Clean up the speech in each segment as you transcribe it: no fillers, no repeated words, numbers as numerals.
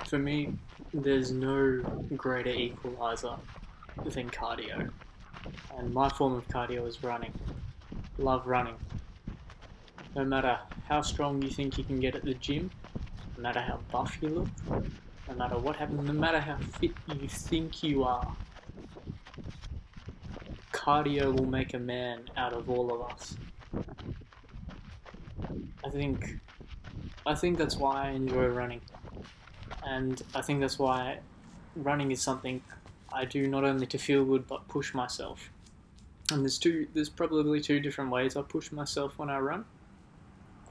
For me, there's no greater equalizer than cardio. And my form of cardio is running. Love running. No matter how strong you think you can get at the gym, no matter how buff you look, no matter what happens, no matter how fit you think you are, cardio will make a man out of all of us. I think I think that's why I enjoy running. And I think that's why running is something I do not only to feel good but push myself. And there's probably two different ways I push myself when I run.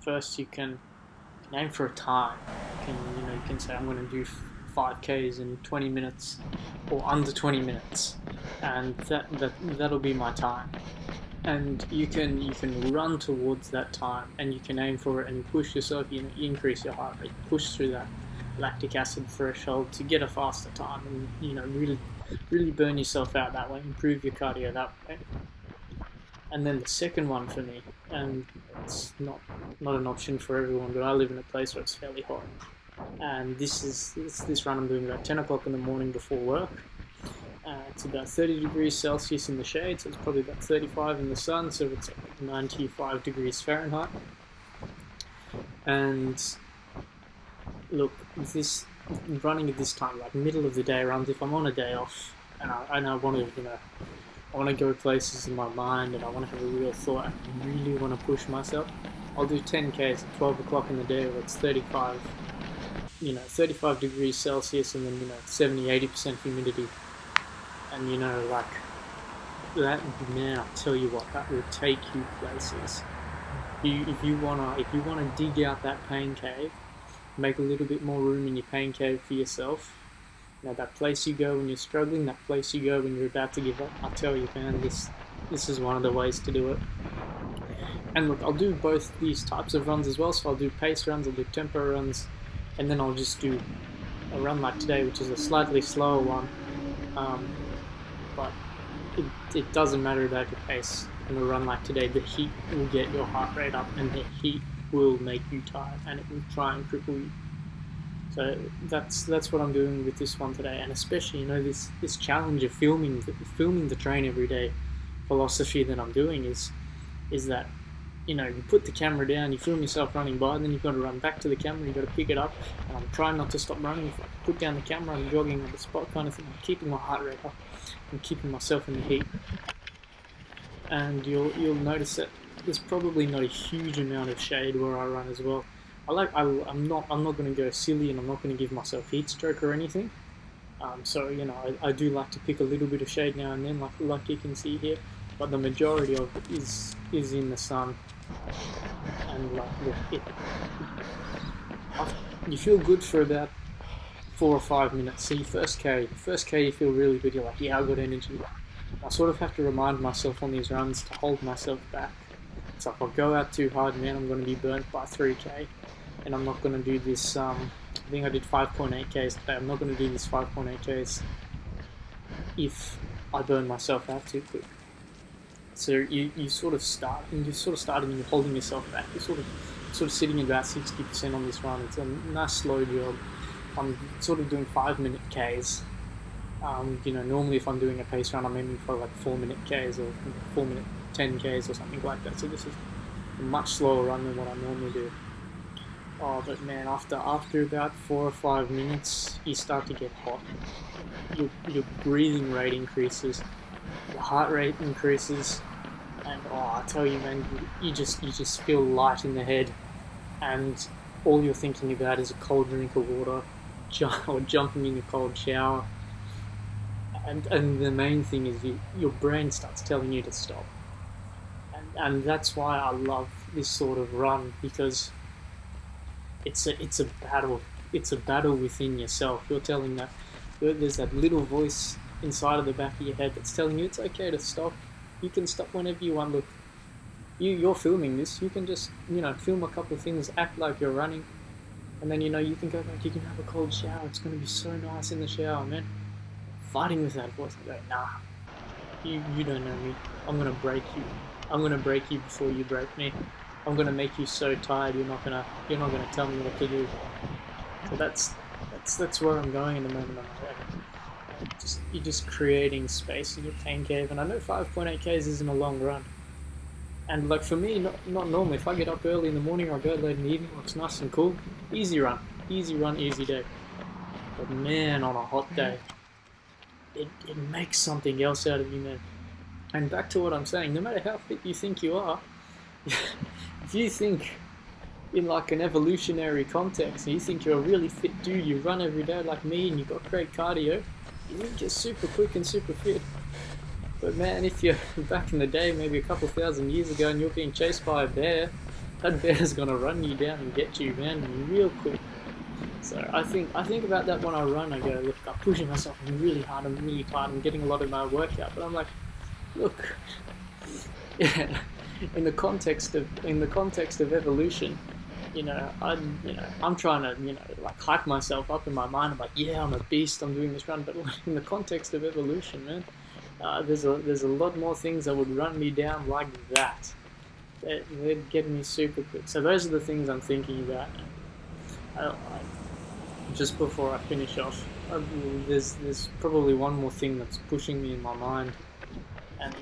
First, you can aim for a time. You can say I'm going to do 5Ks in 20 minutes or under 20 minutes, and that'll be my time. And you can run towards that time, and you can aim for it, and you push yourself. You increase your heart rate, push through that lactic acid threshold to get a faster time, and really burn yourself out that way, improve your cardio that way. And then the second one for me, and it's not an option for everyone, but I live in a place where it's fairly hot, and this run I'm doing about 10 o'clock in the morning before work. It's about 30 degrees Celsius in the shade, so it's probably about 35 in the sun, so it's like 95 degrees Fahrenheit. And look, this running at this time, like middle of the day runs, if I'm on a day off and I want to, I want to go places in my mind and I want to have a real thought and I really want to push myself, I'll do 10Ks at 12 o'clock in the day where it's 35 degrees Celsius and then, 70-80% humidity. And like that, man, I tell you what, that will take you places. If you wanna dig out that pain cave, make a little bit more room in your pain cave for yourself. That place you go when you're struggling, that place you go when you're about to give up. I tell you, man, this is one of the ways to do it. And look, I'll do both these types of runs as well. So I'll do pace runs, I'll do tempo runs, and then I'll just do a run like today, which is a slightly slower one. But it doesn't matter about your pace. In a run like today, the heat will get your heart rate up, and the heat will make you tired, and it will try and cripple you. So that's what I'm doing with this one today, and especially this challenge of filming the train every day philosophy that I'm doing is that you put the camera down, you film yourself running by, and then you've got to run back to the camera, you've got to pick it up, and I'm trying not to stop running. If I put down the camera, I'm jogging on the spot kind of thing. I'm keeping my heart rate up, I'm keeping myself in the heat, and you'll notice that there's probably not a huge amount of shade where I run as well. I'm not going to go silly, and I'm not going to give myself heat stroke or anything. So I do like to pick a little bit of shade now and then, like you can see here, but the majority of it is in the sun. And look, you feel good for about 4 or 5 minutes. See, first K you feel really good. You're like, yeah, I've got energy. I sort of have to remind myself on these runs to hold myself back. So if I go out too hard, man, I'm going to be burnt by 3K, and I'm not going to do this. I think I did 5.8Ks today. I'm not going to do this 5.8Ks if I burn myself out too quick. So you sort of start, and you're holding yourself back. You're sort of sitting at about 60% on this run. It's a nice slow jog. I'm sort of doing 5-minute Ks. Normally if I'm doing a pace run, I'm aiming for like 4-minute Ks or 4-minute 10Ks or something like that. So this is a much slower run than what I normally do. Oh, but man, after about 4 or 5 minutes, you start to get hot. Your breathing rate increases, your heart rate increases, and I tell you, man, you just feel light in the head, and all you're thinking about is a cold drink of water, or jumping in a cold shower. And the main thing is your brain starts telling you to stop. And that's why I love this sort of run, because it's a battle. It's a battle within yourself. You're telling that there's that little voice inside of the back of your head that's telling you it's okay to stop. You can stop whenever you want. Look, you're filming this. You can just film a couple of things, act like you're running, and then you can go back. You can have a cold shower. It's going to be so nice in the shower, man. Fighting with that voice, I go, nah. You don't know me. I'm gonna break you. I'm gonna break you before you break me. I'm gonna make you so tired you're not gonna tell me what to do. So That's where I'm going in the moment. You're just creating space in your pain cave, and I know 5.8 k's isn't a long run. And like for me, not normally. If I get up early in the morning or I go late in the evening, it's nice and cool. Easy run, easy day. But man, on a hot day, it makes something else out of you, man. And back to what I'm saying, no matter how fit you think you are, if you think in like an evolutionary context, and you think you're a really fit dude, you run every day like me, and you've got great cardio, you think you're super quick and super fit. But man, if you're back in the day, maybe a couple thousand years ago, and you're being chased by a bear, that bear's gonna run you down and get you, man, real quick. So I think about that when I run. I go, look, I'm pushing myself. I'm really hard. I'm getting a lot of my workout. But I'm like, look, yeah. In the context of evolution, I'm trying to like hype myself up in my mind. I'm like, yeah, I'm a beast. I'm doing this run. But in the context of evolution, man, there's a lot more things that would run me down like that. They'd get me super quick. So those are the things I'm thinking about. Just before I finish off, there's probably one more thing that's pushing me in my mind, and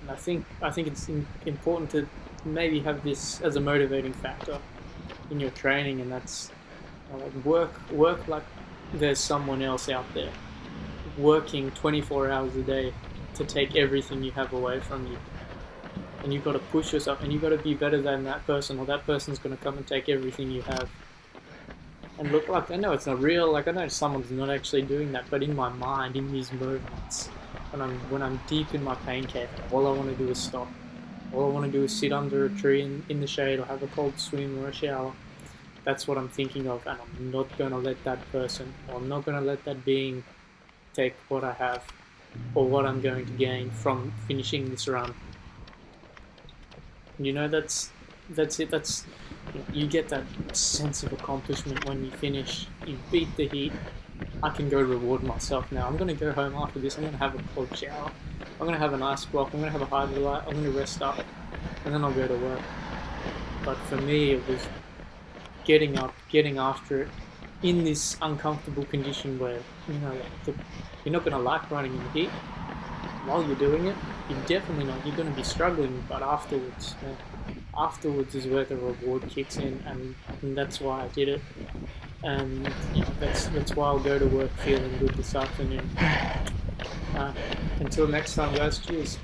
I think it's important to maybe have this as a motivating factor in your training, and that's work like there's someone else out there working 24 hours a day to take everything you have away from you, and you've got to push yourself, and you've got to be better than that person, or that person's going to come and take everything you have. And look, like, I know it's not real, like I know someone's not actually doing that, but in my mind, in these moments, when I'm deep in my pain cave, all I want to do is stop. All I want to do is sit under a tree in the shade, or have a cold swim or a shower. That's what I'm thinking of, and I'm not going to let that person, or I'm not going to let that being take what I have, or what I'm going to gain from finishing this run. That's it. You get that sense of accomplishment when you finish. You beat the heat. I can go reward myself now. I'm going to go home after this. I'm going to have a cold shower. I'm going to have an ice block. I'm going to have a highlight. I'm going to rest up, and then I'll go to work. But for me, it was getting up, getting after it in this uncomfortable condition where you're not going to like running in the heat. While you're doing it, you're definitely not. You're going to be struggling, but afterwards is where the reward kicks in, and that's why I did it. And that's why I'll go to work feeling good this afternoon. Until next time, guys. Cheers.